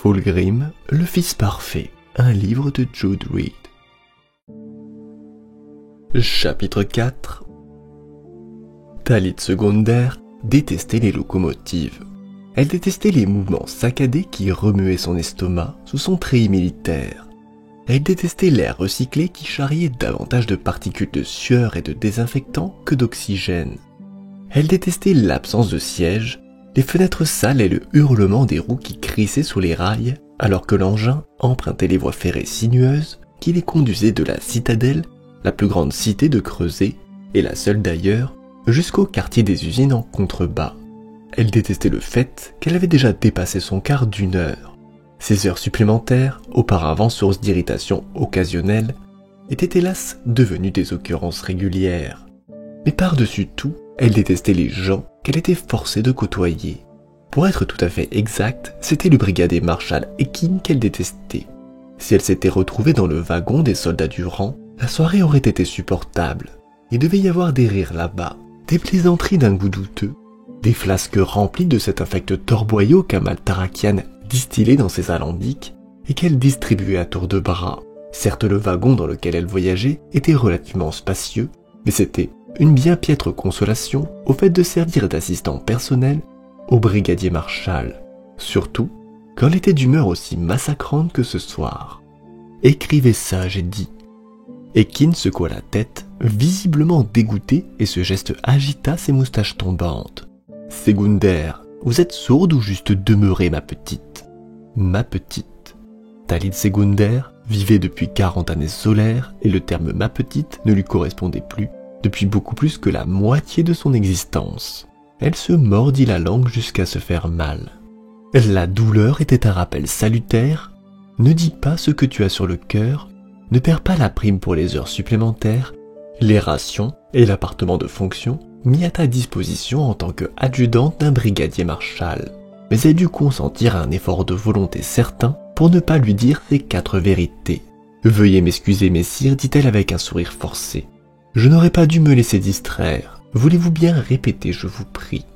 Fulgrim, le fils parfait, un livre de Jude Reed. Chapitre 4. Talit Segundr détestait les locomotives. Elle détestait les mouvements saccadés qui remuaient son estomac sous son treillis militaire. Elle détestait l'air recyclé qui charriait davantage de particules de sueur et de désinfectants que d'oxygène. Elle détestait l'absence de siège, les fenêtres sales et le hurlement des roues qui crissaient sous les rails, alors que l'engin empruntait les voies ferrées sinueuses qui les conduisaient de la citadelle, la plus grande cité de Creuset, et la seule d'ailleurs, jusqu'au quartier des usines en contrebas. Elle détestait le fait qu'elle avait déjà dépassé son quart d'une heure. Ces heures supplémentaires, auparavant source d'irritation occasionnelle, étaient hélas devenues des occurrences régulières. Mais par-dessus tout, elle détestait les gens qu'elle était forcée de côtoyer. Pour être tout à fait exact, c'était le brigadier Marshal Ekin qu'elle détestait. Si elle s'était retrouvée dans le wagon des soldats du rang, la soirée aurait été supportable. Il devait y avoir des rires là-bas, des plaisanteries d'un goût douteux, des flasques remplies de cet infect torboyau qu'Amal Tarakian distillait dans ses alambics et qu'elle distribuait à tour de bras. Certes, le wagon dans lequel elle voyageait était relativement spacieux, mais c'était une bien piètre consolation au fait de servir d'assistant personnel au brigadier Marshal, surtout quand elle était d'humeur aussi massacrante que ce soir. Écrivez ça, j'ai dit. Ekin secoua la tête, visiblement dégoûté, et ce geste agita ses moustaches tombantes. Segundr, vous êtes sourde ou juste demeurée, ma petite? Ma petite. Talit Segundr vivait depuis 40 années solaires, et le terme ma petite ne lui correspondait plus, depuis beaucoup plus que la moitié de son existence. Elle se mordit la langue jusqu'à se faire mal. La douleur était un rappel salutaire. Ne dis pas ce que tu as sur le cœur, ne perds pas la prime pour les heures supplémentaires, les rations et l'appartement de fonction mis à ta disposition en tant qu'adjudante d'un brigadier Marshal. Mais elle dut consentir à un effort de volonté certain pour ne pas lui dire ces 4 vérités. Veuillez m'excuser, messire, dit-elle avec un sourire forcé. Je n'aurais pas dû me laisser distraire. Voulez-vous bien répéter, je vous prie?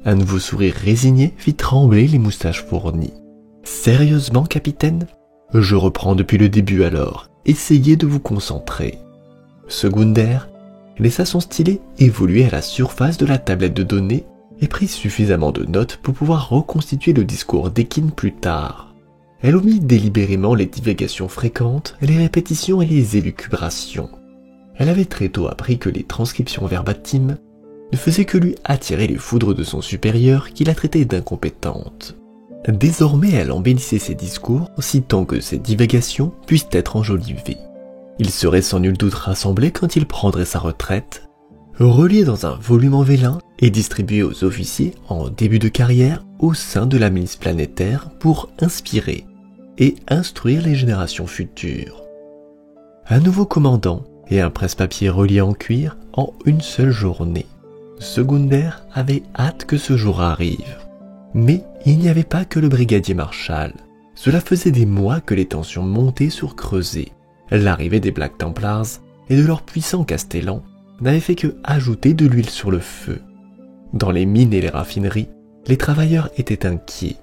Un nouveau sourire résigné fit trembler les moustaches fournies. Sérieusement, capitaine? Je reprends depuis le début alors. Essayez de vous concentrer. Segundr laissa son stylet évoluer à la surface de la tablette de données et prit suffisamment de notes pour pouvoir reconstituer le discours d'Ekin plus tard. Elle omit délibérément les divagations fréquentes, les répétitions et les élucubrations. Elle avait très tôt appris que les transcriptions verbatimes ne faisaient que lui attirer les foudres de son supérieur qui la traitait d'incompétente. Désormais, elle embellissait ses discours si tant que ses divagations puissent être enjolivées. Il serait sans nul doute rassemblé quand il prendrait sa retraite, relié dans un volume en vélin et distribué aux officiers en début de carrière au sein de la milice planétaire pour inspirer et instruire les générations futures. Un nouveau commandant et un presse-papier relié en cuir en une seule journée. Segundr avait hâte que ce jour arrive. Mais il n'y avait pas que le brigadier Marshal. Cela faisait des mois que les tensions montaient sur Creuset. L'arrivée des Black Templars et de leur puissant castellan n'avait fait que ajouter de l'huile sur le feu. Dans les mines et les raffineries, les travailleurs étaient inquiets.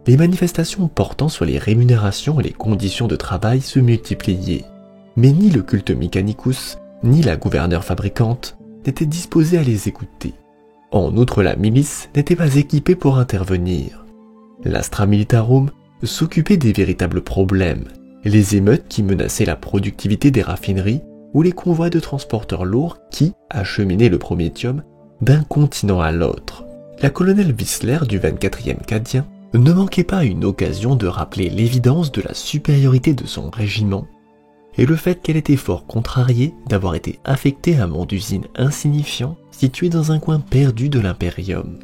Les manifestations portant sur les rémunérations et les conditions de travail se multipliaient. Mais ni le culte Mechanicus, ni la gouverneure fabricante n'étaient disposés à les écouter. En outre, la milice n'était pas équipée pour intervenir. L'Astra Militarum s'occupait des véritables problèmes, les émeutes qui menaçaient la productivité des raffineries ou les convois de transporteurs lourds qui acheminaient le prométhium d'un continent à l'autre. La colonelle Whistler du 24e Cadien ne manquait pas une occasion de rappeler l'évidence de la supériorité de son régiment et le fait qu'elle était fort contrariée d'avoir été affectée à un monde d'usine insignifiant situé dans un coin perdu de l'Imperium.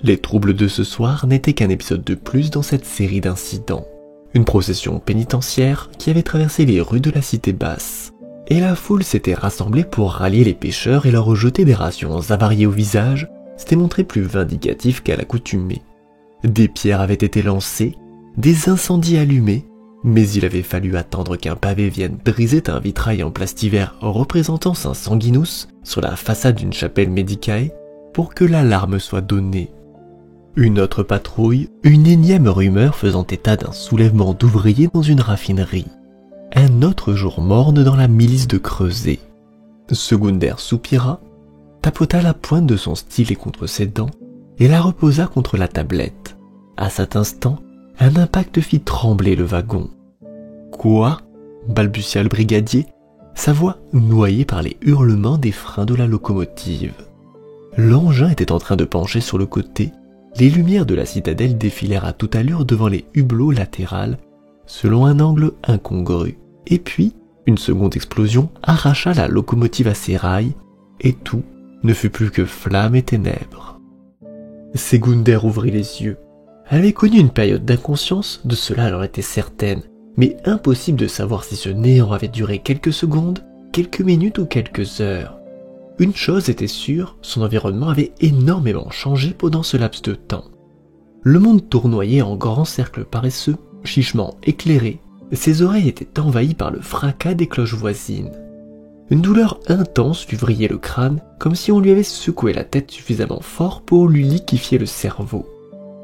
Les troubles de ce soir n'étaient qu'un épisode de plus dans cette série d'incidents. Une procession pénitentiaire qui avait traversé les rues de la cité basse. Et la foule s'était rassemblée pour rallier les pêcheurs et leur jeter des rations avariées au visage, s'était montré plus vindicatif qu'à l'accoutumée. Des pierres avaient été lancées, des incendies allumés, mais il avait fallu attendre qu'un pavé vienne briser un vitrail en plastivert représentant Saint Sanguinus sur la façade d'une chapelle Medicae pour que l'alarme soit donnée. Une autre patrouille, une énième rumeur faisant état d'un soulèvement d'ouvriers dans une raffinerie. Un autre jour morne dans la milice de Creuset. Secounder soupira, tapota la pointe de son stylet contre ses dents et la reposa contre la tablette. À cet instant, un impact fit trembler le wagon. « Quoi ?» balbutia le brigadier, sa voix noyée par les hurlements des freins de la locomotive. L'engin était en train de pencher sur le côté. Les lumières de la citadelle défilèrent à toute allure devant les hublots latérales, selon un angle incongru. Et puis, une seconde explosion arracha la locomotive à ses rails, et tout ne fut plus que flammes et ténèbres. Secounder ouvrit les yeux. Elle avait connu une période d'inconscience, de cela elle en était certaine, mais impossible de savoir si ce néant avait duré quelques secondes, quelques minutes ou quelques heures. Une chose était sûre, son environnement avait énormément changé pendant ce laps de temps. Le monde tournoyait en grands cercles paresseux, chichement éclairés, ses oreilles étaient envahies par le fracas des cloches voisines. Une douleur intense lui vrillait le crâne, comme si on lui avait secoué la tête suffisamment fort pour lui liquéfier le cerveau.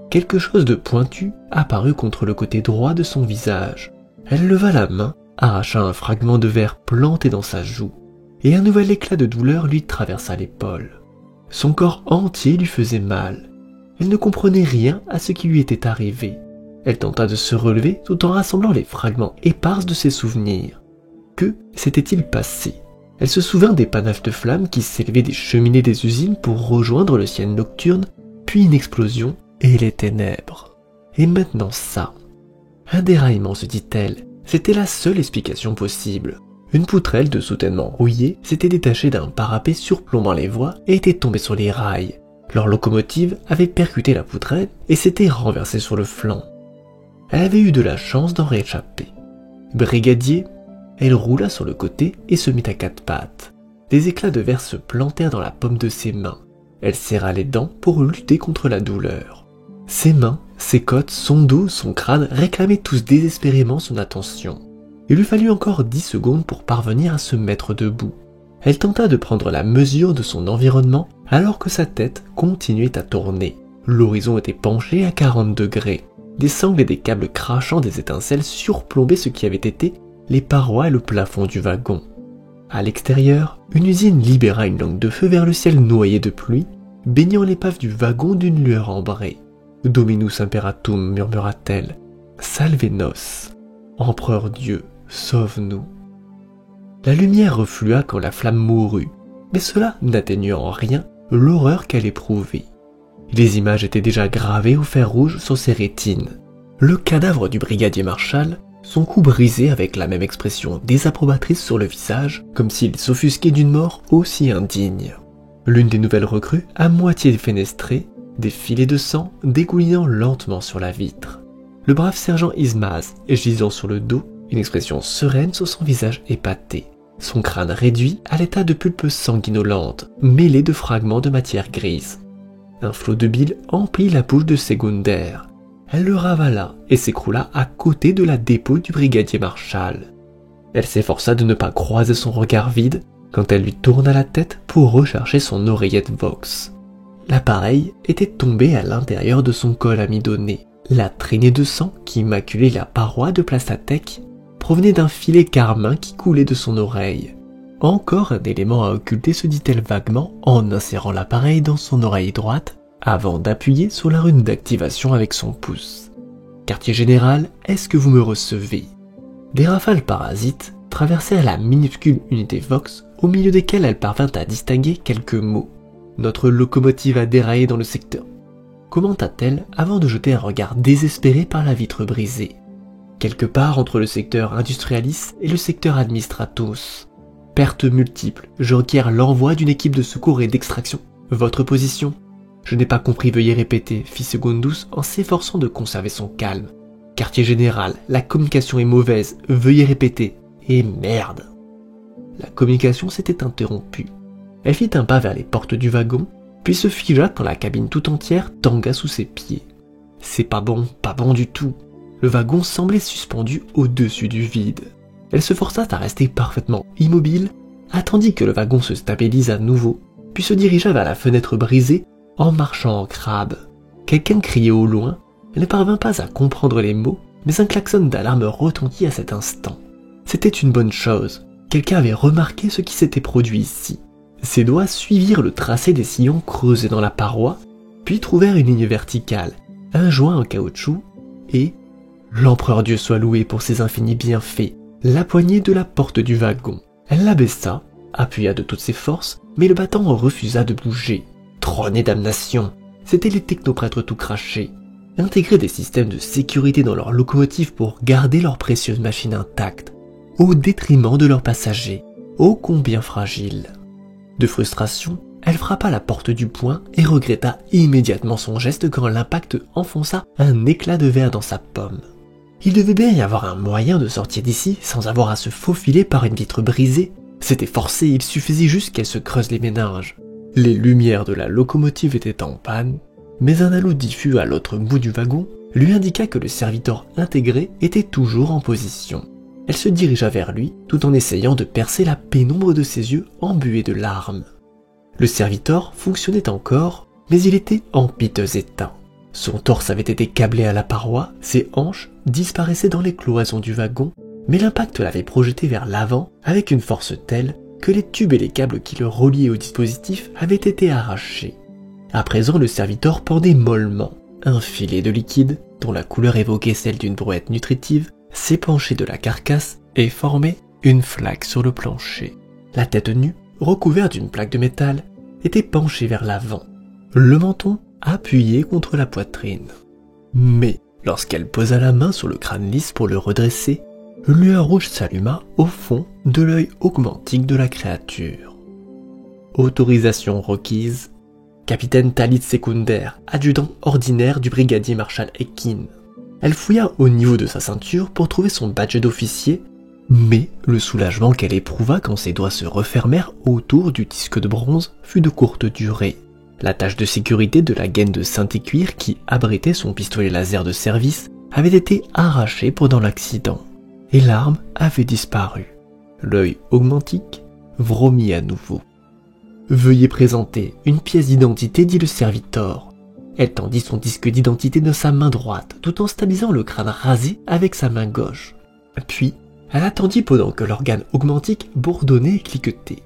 Quelque chose de pointu apparut contre le côté droit de son visage. Elle leva la main, arracha un fragment de verre planté dans sa joue, et un nouvel éclat de douleur lui traversa l'épaule. Son corps entier lui faisait mal. Elle ne comprenait rien à ce qui lui était arrivé. Elle tenta de se relever tout en rassemblant les fragments épars de ses souvenirs. Que s'était-il passé? Elle se souvint des panafs de flammes qui s'élevaient des cheminées des usines pour rejoindre le ciel nocturne, puis une explosion et les ténèbres. Et maintenant ça. Un déraillement, se dit-elle, c'était la seule explication possible. Une poutrelle de soutènement rouillée s'était détachée d'un parapet surplombant les voies et était tombée sur les rails. Leur locomotive avait percuté la poutrelle et s'était renversée sur le flanc. Elle avait eu de la chance d'en rééchapper. Brigadier, elle roula sur le côté et se mit à quatre pattes. Des éclats de verre se plantèrent dans la paume de ses mains. Elle serra les dents pour lutter contre la douleur. Ses mains, ses côtes, son dos, son crâne réclamaient tous désespérément son attention. Il lui fallut encore 10 secondes pour parvenir à se mettre debout. Elle tenta de prendre la mesure de son environnement alors que sa tête continuait à tourner. L'horizon était penché à 40 degrés. Des sangles et des câbles crachant des étincelles surplombaient ce qui avait été les parois et le plafond du wagon. À l'extérieur, une usine libéra une langue de feu vers le ciel noyé de pluie, baignant l'épave du wagon d'une lueur ambrée. « Dominus imperatum » murmura-t-elle. « Salve nos. Empereur Dieu, sauve-nous. » La lumière reflua quand la flamme mourut, mais cela n'atténua en rien l'horreur qu'elle éprouvait. Les images étaient déjà gravées au fer rouge sur ses rétines. Le cadavre du brigadier Marshall, son cou brisé avec la même expression désapprobatrice sur le visage, comme s'il s'offusquait d'une mort aussi indigne. L'une des nouvelles recrues, à moitié fenestrée, des filets de sang dégoulinant lentement sur la vitre. Le brave sergent Ismaz, gisant sur le dos, une expression sereine sur son visage épaté. Son crâne réduit à l'état de pulpe sanguinolente, mêlée de fragments de matière grise. Un flot de bile emplit la bouche de Secounder. Elle le ravala et s'écroula à côté de la dépouille du brigadier Marshall. Elle s'efforça de ne pas croiser son regard vide quand elle lui tourna la tête pour rechercher son oreillette Vox. L'appareil était tombé à l'intérieur de son col amidonné. La traînée de sang qui maculait la paroi de Plastatec provenait d'un filet carmin qui coulait de son oreille. Encore un élément à occulter, se dit-elle vaguement en insérant l'appareil dans son oreille droite avant d'appuyer sur la rune d'activation avec son pouce. « Quartier général, est-ce que vous me recevez ?» Des rafales parasites traversèrent la minuscule unité Vox au milieu desquelles elle parvint à distinguer quelques mots. « Notre locomotive a déraillé dans le secteur. » commenta-t-elle avant de jeter un regard désespéré par la vitre brisée. Quelque part entre le secteur Industrialis et le secteur Administratus. Pertes multiples, je requiers l'envoi d'une équipe de secours et d'extraction. Votre position? Je n'ai pas compris, veuillez répéter, fit Secundus en s'efforçant de conserver son calme. Quartier général, la communication est mauvaise, veuillez répéter. Et merde! La communication s'était interrompue. Elle fit un pas vers les portes du wagon, puis se figea quand la cabine tout entière tangua sous ses pieds. C'est pas bon du tout. Le wagon semblait suspendu au-dessus du vide. Elle se força à rester parfaitement immobile, attendit que le wagon se stabilise à nouveau, puis se dirigea vers la fenêtre brisée en marchant en crabe. Quelqu'un criait au loin. Elle ne parvint pas à comprendre les mots, mais un klaxon d'alarme retentit à cet instant. C'était une bonne chose. Quelqu'un avait remarqué ce qui s'était produit ici. Ses doigts suivirent le tracé des sillons creusés dans la paroi, puis trouvèrent une ligne verticale, un joint en caoutchouc, et, l'empereur Dieu soit loué pour ses infinis bienfaits, la poignée de la porte du wagon. Elle l'abaissa, appuya de toutes ses forces, mais le battant refusa de bouger. Trône et damnation, c'étaient les technoprêtres tout crachés. Intégrer des systèmes de sécurité dans leurs locomotives pour garder leurs précieuses machines intactes, au détriment de leurs passagers, ô combien fragiles. De frustration, elle frappa la porte du poing et regretta immédiatement son geste quand l'impact enfonça un éclat de verre dans sa pomme. Il devait bien y avoir un moyen de sortir d'ici sans avoir à se faufiler par une vitre brisée. C'était forcé, il suffisait juste qu'elle se creuse les méninges. Les lumières de la locomotive étaient en panne, mais un halo diffus à l'autre bout du wagon lui indiqua que le serviteur intégré était toujours en position. Elle se dirigea vers lui tout en essayant de percer la pénombre de ses yeux embués de larmes. Le serviteur fonctionnait encore, mais il était en piteux état. Son torse avait été câblé à la paroi, ses hanches disparaissaient dans les cloisons du wagon, mais l'impact l'avait projeté vers l'avant avec une force telle que les tubes et les câbles qui le reliaient au dispositif avaient été arrachés. À présent, le serviteur pendait mollement. Un filet de liquide, dont la couleur évoquait celle d'une brouette nutritive, s'épanchait de la carcasse et formait une flaque sur le plancher. La tête nue, recouverte d'une plaque de métal, était penchée vers l'avant, le menton appuyé contre la poitrine. Mais lorsqu'elle posa la main sur le crâne lisse pour le redresser, une lueur rouge s'alluma au fond de l'œil augmentique de la créature. Autorisation requise. Capitaine Talit Secounder, adjudant ordinaire du brigadier Marshal Ekin. Elle fouilla au niveau de sa ceinture pour trouver son badge d'officier, mais le soulagement qu'elle éprouva quand ses doigts se refermèrent autour du disque de bronze fut de courte durée. L'attache de sécurité de la gaine de Saint-Écuir qui abritait son pistolet laser de service avait été arrachée pendant l'accident, et l'arme avait disparu. L'œil augmentique vromit à nouveau. « Veuillez présenter une pièce d'identité, dit le serviteur. » Elle tendit son disque d'identité de sa main droite, tout en stabilisant le crâne rasé avec sa main gauche. Puis, elle attendit pendant que l'organe augmentique bourdonnait et cliquetait.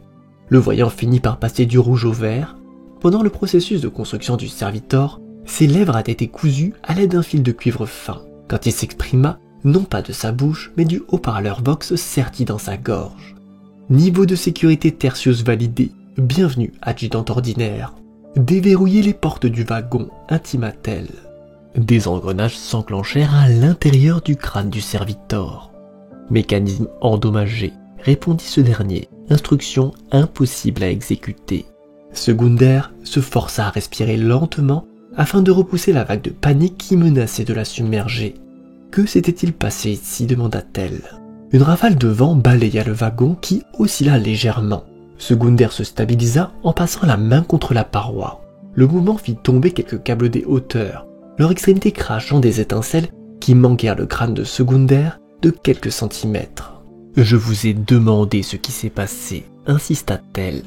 Le voyant finit par passer du rouge au vert. Pendant le processus de construction du serviteur, ses lèvres avaient été cousues à l'aide d'un fil de cuivre fin, quand il s'exprima, non pas de sa bouche, mais du haut-parleur Vox serti dans sa gorge. Niveau de sécurité Tertius validé. Bienvenue, adjudant ordinaire. Déverrouillez les portes du wagon, intima-t-elle. Des engrenages s'enclenchèrent à l'intérieur du crâne du serviteur. Mécanisme endommagé, répondit ce dernier. Instruction impossible à exécuter. Secounder se força à respirer lentement afin de repousser la vague de panique qui menaçait de la submerger. Que s'était-il passé ici, demanda-t-elle. Une rafale de vent balaya le wagon qui oscilla légèrement. Secounder se stabilisa en passant la main contre la paroi. Le mouvement fit tomber quelques câbles des hauteurs, leur extrémité crachant des étincelles qui manquèrent le crâne de Secounder de quelques centimètres. « Je vous ai demandé ce qui s'est passé », insista-t-elle.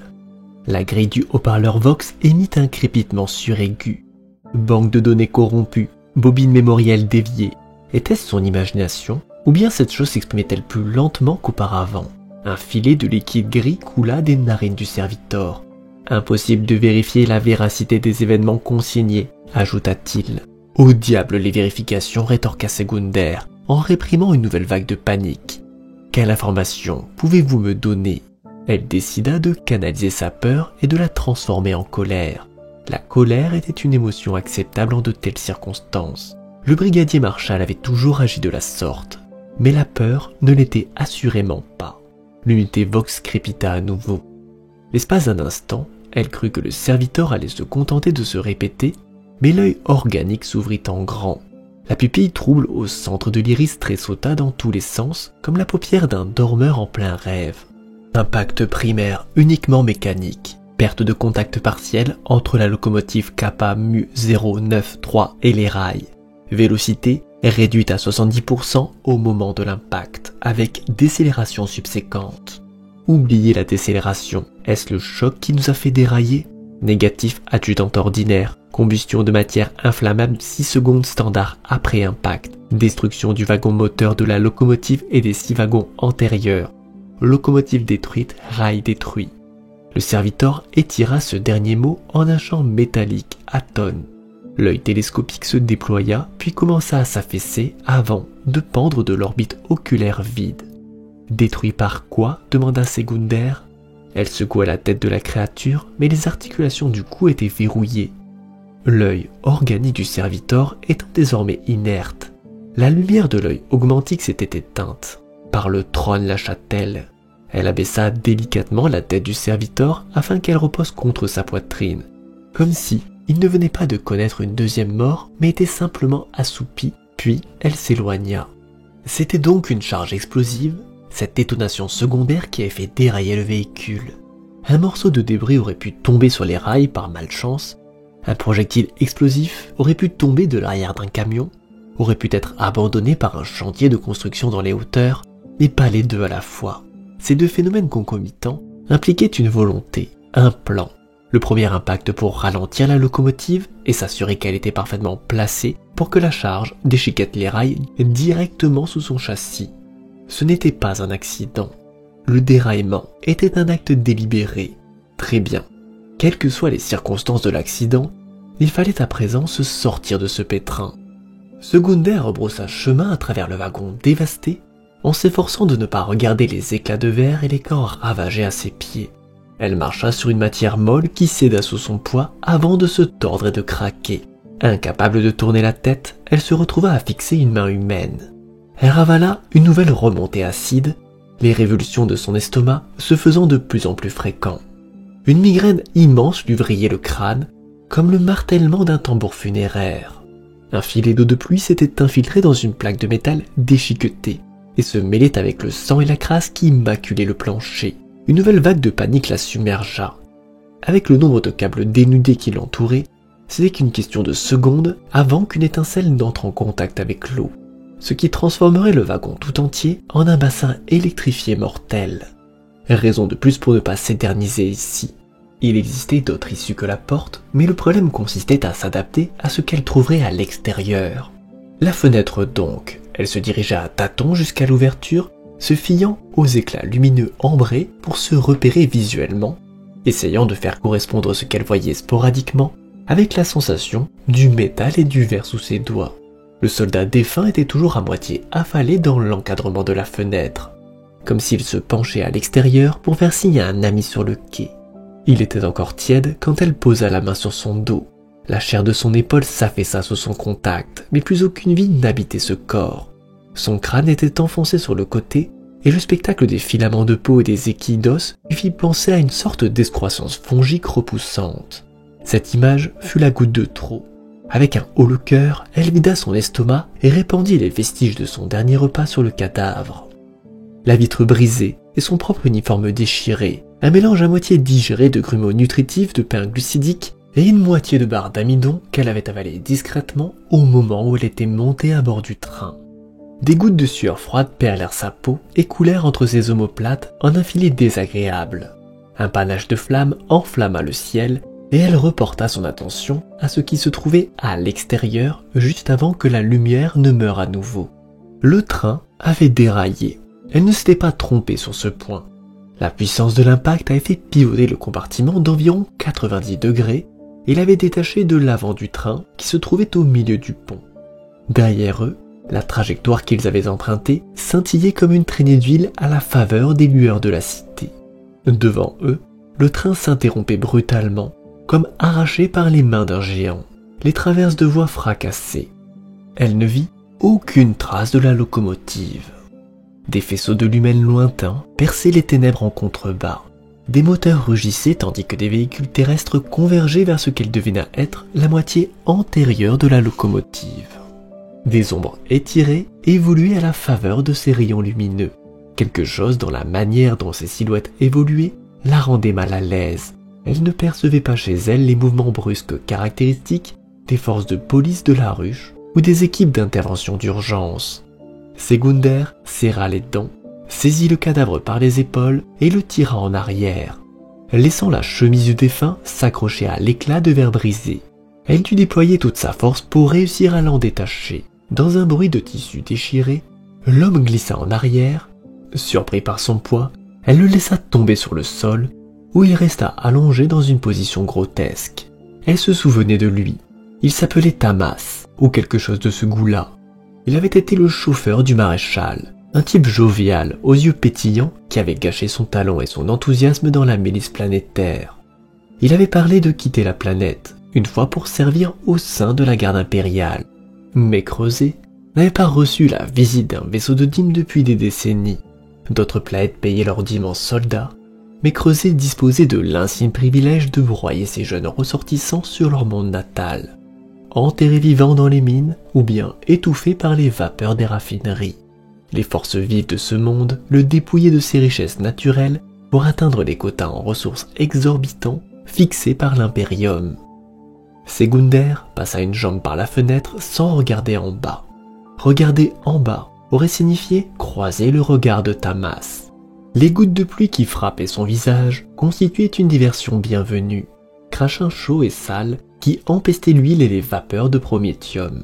La grille du haut-parleur Vox émit un crépitement suraigu. Banque de données corrompue, bobine mémorielle déviée. Était-ce son imagination, ou bien cette chose s'exprimait-elle plus lentement qu'auparavant? Un filet de liquide gris coula des narines du serviteur. Impossible de vérifier la véracité des événements consignés, ajouta-t-il. Au diable les vérifications, rétorqua Secounder, en réprimant une nouvelle vague de panique. Quelle information pouvez-vous me donner? Elle décida de canaliser sa peur et de la transformer en colère. La colère était une émotion acceptable en de telles circonstances. Le brigadier Marshal avait toujours agi de la sorte, mais la peur ne l'était assurément pas. L'unité Vox crépita à nouveau. L'espace d'un instant, elle crut que le serviteur allait se contenter de se répéter, mais l'œil organique s'ouvrit en grand. La pupille trouble au centre de l'iris tressauta dans tous les sens, comme la paupière d'un dormeur en plein rêve. Impact primaire uniquement mécanique. Perte de contact partiel entre la locomotive Kappa Mu 093 et les rails. Vélocité réduite à 70% au moment de l'impact, avec décélération subséquente. Oubliez la décélération, est-ce le choc qui nous a fait dérailler? Négatif adjudant ordinaire, combustion de matière inflammable 6 secondes standard après impact, destruction du wagon moteur de la locomotive et des 6 wagons antérieurs, locomotive détruite, rail détruit. Le serviteur étira ce dernier mot en un champ métallique atone. L'œil télescopique se déploya, puis commença à s'affaisser avant de pendre de l'orbite oculaire vide. « Détruit par quoi ?» demanda Segunder. Elle secoua la tête de la créature, mais les articulations du cou étaient verrouillées. L'œil organique du serviteur étant désormais inerte. La lumière de l'œil augmentique s'était éteinte. « Par le trône lâcha-t-elle » Elle abaissa délicatement la tête du serviteur afin qu'elle repose contre sa poitrine, comme si il ne venait pas de connaître une deuxième mort, mais était simplement assoupi, puis elle s'éloigna. C'était donc une charge explosive, cette détonation secondaire qui avait fait dérailler le véhicule. Un morceau de débris aurait pu tomber sur les rails par malchance, un projectile explosif aurait pu tomber de l'arrière d'un camion, aurait pu être abandonné par un chantier de construction dans les hauteurs, mais pas les deux à la fois. Ces deux phénomènes concomitants impliquaient une volonté, un plan. Le premier impact pour ralentir la locomotive et s'assurer qu'elle était parfaitement placée pour que la charge déchiquette les rails directement sous son châssis. Ce n'était pas un accident. Le déraillement était un acte délibéré. Très bien. Quelles que soient les circonstances de l'accident, il fallait à présent se sortir de ce pétrin. Segunder rebroussa chemin à travers le wagon dévasté, en s'efforçant de ne pas regarder les éclats de verre et les corps ravagés à ses pieds. Elle marcha sur une matière molle qui céda sous son poids avant de se tordre et de craquer. Incapable de tourner la tête, elle se retrouva à fixer une main humaine. Elle ravala une nouvelle remontée acide, les révulsions de son estomac se faisant de plus en plus fréquents. Une migraine immense lui vrillait le crâne, comme le martèlement d'un tambour funéraire. Un filet d'eau de pluie s'était infiltré dans une plaque de métal déchiquetée et se mêlait avec le sang et la crasse qui maculaient le plancher. Une nouvelle vague de panique la submergea. Avec le nombre de câbles dénudés qui l'entouraient, c'était qu'une question de secondes avant qu'une étincelle n'entre en contact avec l'eau, ce qui transformerait le wagon tout entier en un bassin électrifié mortel. Raison de plus pour ne pas s'éterniser ici. Il existait d'autres issues que la porte, mais le problème consistait à s'adapter à ce qu'elle trouverait à l'extérieur. La fenêtre donc. Elle se dirigea à tâtons jusqu'à l'ouverture, se fiant aux éclats lumineux ambrés pour se repérer visuellement, essayant de faire correspondre ce qu'elle voyait sporadiquement avec la sensation du métal et du verre sous ses doigts. Le soldat défunt était toujours à moitié affalé dans l'encadrement de la fenêtre, comme s'il se penchait à l'extérieur pour faire signe à un ami sur le quai. Il était encore tiède quand elle posa la main sur son dos. La chair de son épaule s'affaissa sous son contact, mais plus aucune vie n'habitait ce corps. Son crâne était enfoncé sur le côté, et le spectacle des filaments de peau et des équilles d'os lui fit penser à une sorte d'excroissance fongique repoussante. Cette image fut la goutte de trop. Avec un haut-le-cœur, elle vida son estomac et répandit les vestiges de son dernier repas sur le cadavre. La vitre brisée et son propre uniforme déchiré, un mélange à moitié digéré de grumeaux nutritifs, de pain glucidique et une moitié de barre d'amidon qu'elle avait avalé discrètement au moment où elle était montée à bord du train. Des gouttes de sueur froide perlèrent sa peau et coulèrent entre ses omoplates en un filet désagréable. Un panache de flammes enflamma le ciel et elle reporta son attention à ce qui se trouvait à l'extérieur juste avant que la lumière ne meure à nouveau. Le train avait déraillé. Elle ne s'était pas trompée sur ce point. La puissance de l'impact avait fait pivoter le compartiment d'environ 90 degrés et l'avait détaché de l'avant du train qui se trouvait au milieu du pont. Derrière eux, la trajectoire qu'ils avaient empruntée scintillait comme une traînée d'huile à la faveur des lueurs de la cité. Devant eux, le train s'interrompait brutalement, comme arraché par les mains d'un géant, les traverses de voies fracassées. Elle ne vit aucune trace de la locomotive. Des faisceaux de lumens lointains perçaient les ténèbres en contrebas. Des moteurs rugissaient tandis que des véhicules terrestres convergeaient vers ce qu'elle devina être la moitié antérieure de la locomotive. Des ombres étirées évoluaient à la faveur de ces rayons lumineux. Quelque chose dans la manière dont ces silhouettes évoluaient la rendait mal à l'aise. Elle ne percevait pas chez elle les mouvements brusques caractéristiques des forces de police de la ruche ou des équipes d'intervention d'urgence. Segunder serra les dents, saisit le cadavre par les épaules et le tira en arrière. laissant la chemise du défunt s'accrocher à l'éclat de verre brisé. Elle dut déployer toute sa force pour réussir à l'en détacher. Dans un bruit de tissu déchiré, l'homme glissa en arrière. Surpris par son poids, elle le laissa tomber sur le sol, où il resta allongé dans une position grotesque. Elle se souvenait de lui. Il s'appelait Tamas, ou quelque chose de ce goût-là. Il avait été le chauffeur du maréchal, un type jovial, aux yeux pétillants, qui avait gâché son talent et son enthousiasme dans la milice planétaire. Il avait parlé de quitter la planète, une fois pour servir au sein de la garde impériale. Mais Creuset n'avait pas reçu la visite d'un vaisseau de dîmes depuis des décennies. D'autres planètes payaient leurs dîmes en soldats, mais Creuset disposait de l'insigne privilège de broyer ses jeunes ressortissants sur leur monde natal, enterrés vivants dans les mines ou bien étouffés par les vapeurs des raffineries. Les forces vives de ce monde le dépouillaient de ses richesses naturelles pour atteindre les quotas en ressources exorbitants fixés par l'Imperium. Segunder passa une jambe par la fenêtre sans regarder en bas. Regarder en bas aurait signifié croiser le regard de Tamas. Les gouttes de pluie qui frappaient son visage constituaient une diversion bienvenue, crachin chaud et sale qui empestait l'huile et les vapeurs de prométhium.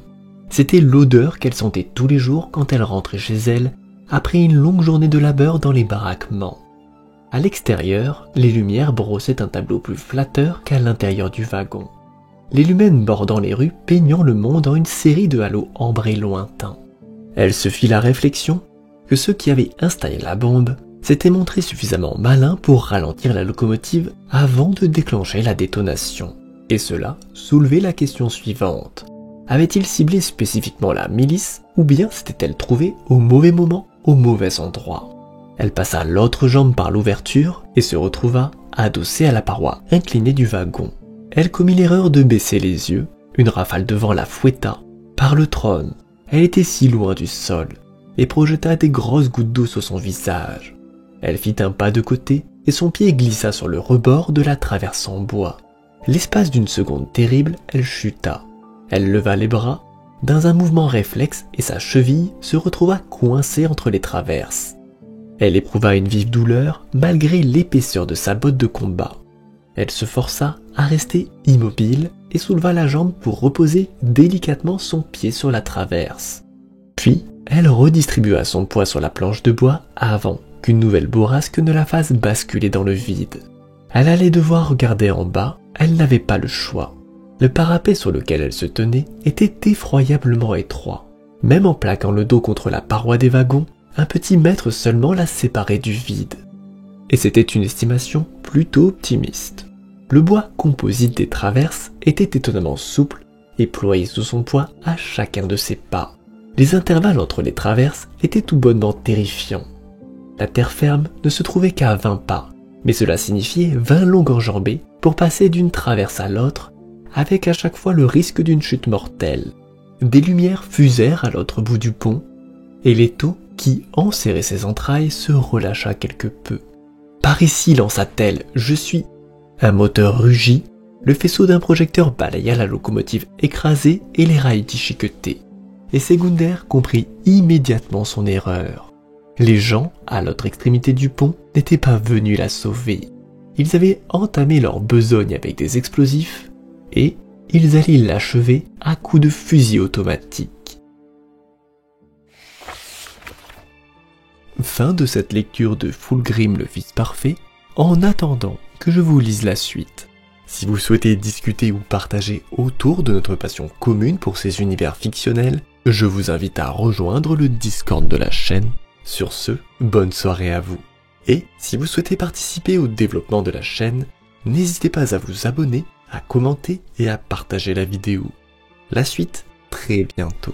C'était l'odeur qu'elle sentait tous les jours quand elle rentrait chez elle après une longue journée de labeur dans les baraquements. À l'extérieur, les lumières brossaient un tableau plus flatteur qu'à l'intérieur du wagon. Les lumens bordant les rues peignant le monde en une série de halos ambrés lointains. Elle se fit la réflexion que ceux qui avaient installé la bombe s'étaient montrés suffisamment malins pour ralentir la locomotive avant de déclencher la détonation. Et cela soulevait la question suivante. Avait-il ciblé spécifiquement la milice ou bien s'était-elle trouvée au mauvais moment, au mauvais endroit? Elle passa l'autre jambe par l'ouverture et se retrouva adossée à la paroi inclinée du wagon. Elle commit l'erreur de baisser les yeux, une rafale de vent la fouetta. Par le trône, elle était si loin du sol et projeta des grosses gouttes d'eau sur son visage. Elle fit un pas de côté et son pied glissa sur le rebord de la traverse en bois. L'espace d'une seconde terrible, elle chuta. Elle leva les bras, dans un mouvement réflexe, et sa cheville se retrouva coincée entre les traverses. Elle éprouva une vive douleur malgré l'épaisseur de sa botte de combat. Elle se força à rester immobile et souleva la jambe pour reposer délicatement son pied sur la traverse. Puis, elle redistribua son poids sur la planche de bois avant qu'une nouvelle bourrasque ne la fasse basculer dans le vide. Elle allait devoir regarder en bas, elle n'avait pas le choix. Le parapet sur lequel elle se tenait était effroyablement étroit. Même en plaquant le dos contre la paroi des wagons, un petit mètre seulement la séparait du vide. Et c'était une estimation plutôt optimiste. Le bois composite des traverses était étonnamment souple et ployé sous son poids à chacun de ses pas. Les intervalles entre les traverses étaient tout bonnement terrifiants. La terre ferme ne se trouvait qu'à 20 pas, mais cela signifiait 20 longues enjambées pour passer d'une traverse à l'autre, avec à chaque fois le risque d'une chute mortelle. Des lumières fusèrent à l'autre bout du pont, et l'étau qui enserrait ses entrailles se relâcha quelque peu. « Par ici, lança-t-elle, je suis... » Un moteur rugit, le faisceau d'un projecteur balaya la locomotive écrasée et les rails déchiquetés. Et Segunder comprit immédiatement son erreur. Les gens, à l'autre extrémité du pont, n'étaient pas venus la sauver. Ils avaient entamé leur besogne avec des explosifs, et ils allaient l'achever à coups de fusil automatique. Fin de cette lecture de Fulgrim le Fils Parfait, en attendant que je vous lise la suite. Si vous souhaitez discuter ou partager autour de notre passion commune pour ces univers fictionnels, je vous invite à rejoindre le Discord de la chaîne. Sur ce, bonne soirée à vous. Et si vous souhaitez participer au développement de la chaîne, n'hésitez pas à vous abonner, à commenter et à partager la vidéo. La suite, très bientôt.